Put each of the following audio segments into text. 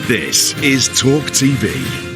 This is Talk TV.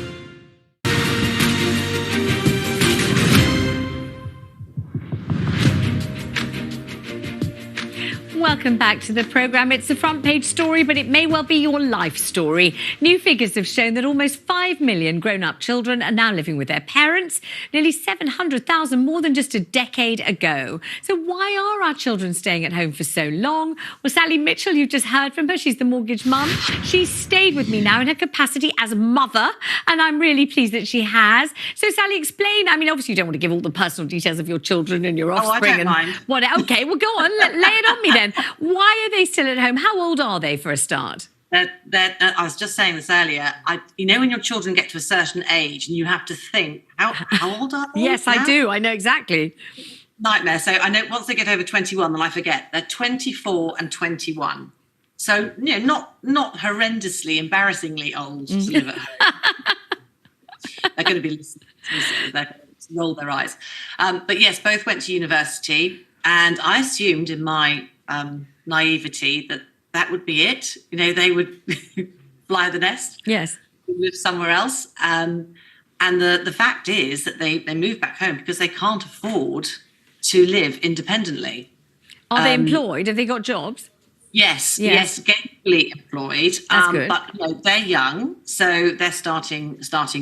Welcome back to the programme. It's a front page story, but it may well be your life story. New figures have shown that almost 5 million grown-up children are now living with their parents, nearly 700,000 more than just a decade ago. So why are our children staying at home for so long? Well, Sally Mitchell, you've just heard from her. She's the mortgage mum. She's stayed with me now in her capacity as mother, and I'm really pleased that she has. So, Sally, explain. I mean, obviously you don't want to give all the personal details of your children and your offspring. I don't mind. What? Okay, well, go on. Lay it on me then. Why are they still at home? How old are they for a start? I was just saying this earlier. When your children get to a certain age and you have to think, how old are they? Yes, now? I do. I know exactly. Nightmare. So I know once they get over 21, then I forget. They're 24 and 21. So, not horrendously, embarrassingly old to live at home. They're going to be listening to me, so they're going to roll their eyes. But yes, both went to university, and I assumed in my naivety that would be it. They would fly the nest. Yes. Live somewhere else. And the fact is that they moved back home because they can't afford to live independently. Are they employed? Have they got jobs? Yes, gainfully employed. That's good. But they're young, so they're starting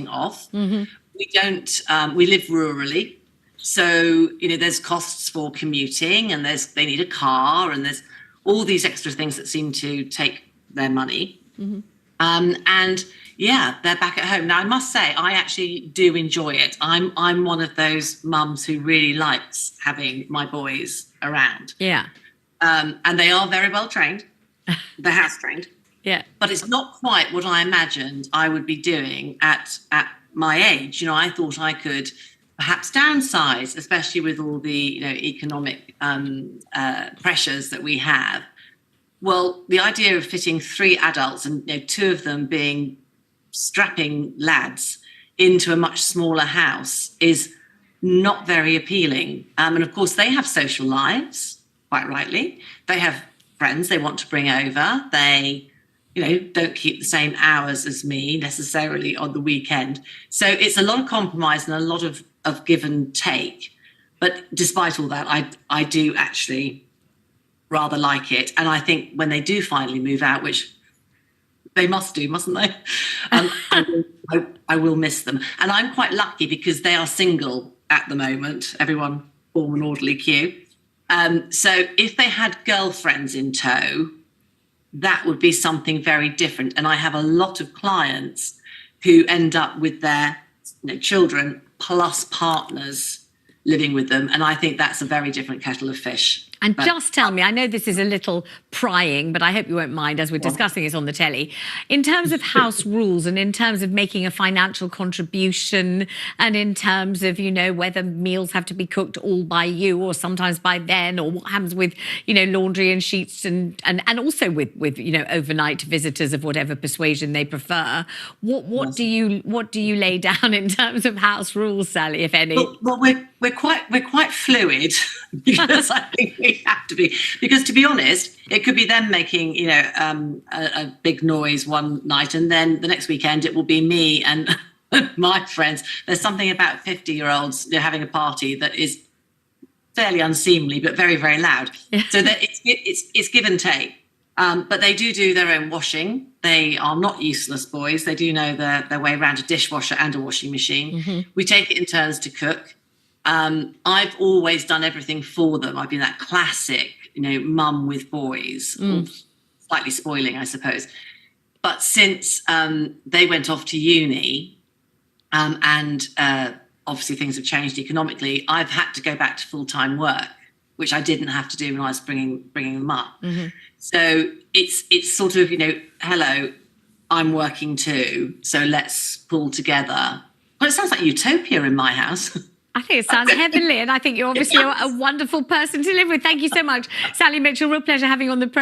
off. Mm-hmm. We don't. We live rurally, so there's costs for commuting, and they need a car, and there's all these extra things that seem to take their money. Mm-hmm. And they're back at home now. I must say, I actually do enjoy it. I'm one of those mums who really likes having my boys around. Yeah. And they are very well trained. They're house trained. Yeah. But it's not quite what I imagined I would be doing at my age. I thought I could perhaps downsize, especially with all the economic pressures that we have. Well, the idea of fitting 3 adults and 2 of them being strapping lads into a much smaller house is not very appealing. And of course, they have social lives, quite rightly. They have friends they want to bring over. They don't keep the same hours as me necessarily on the weekend. So it's a lot of compromise and a lot of give and take. But despite all that, I do actually rather like it. And I think when they do finally move out, which they must do, mustn't they? I will miss them. And I'm quite lucky because they are single at the moment. Everyone form an orderly queue. So if they had girlfriends in tow, that would be something very different. And I have a lot of clients who end up with their children plus partners living with them. And I think that's a very different kettle of fish. And just tell me, I know this is a little prying, but I hope you won't mind as we're discussing this on the telly. In terms of house rules and in terms of making a financial contribution and in terms of, whether meals have to be cooked all by you or sometimes by them, or what happens with, laundry and sheets and also with overnight visitors of whatever persuasion they prefer. What do you lay down in terms of house rules, Sally, if any? Well, we're quite fluid because I think we have to be. Because to be honest, it could be them making a big noise one night, and then the next weekend it will be me and my friends. There's something about 50-year-olds having a party that is fairly unseemly but very, very loud. So that it's give and take. But they do their own washing. They are not useless boys. They do know their way around a dishwasher and a washing machine. Mm-hmm. We take it in turns to cook. I've always done everything for them. I've been that classic, mum with boys, slightly spoiling, I suppose. But since they went off to uni, and obviously things have changed economically, I've had to go back to full-time work, which I didn't have to do when I was bringing them up. Mm-hmm. So it's sort of, hello, I'm working too, so let's pull together. Well, it sounds like utopia in my house. I think it sounds heavenly, and I think you're obviously a wonderful person to live with. Thank you so much, Sally Mitchell. Real pleasure having you on the program.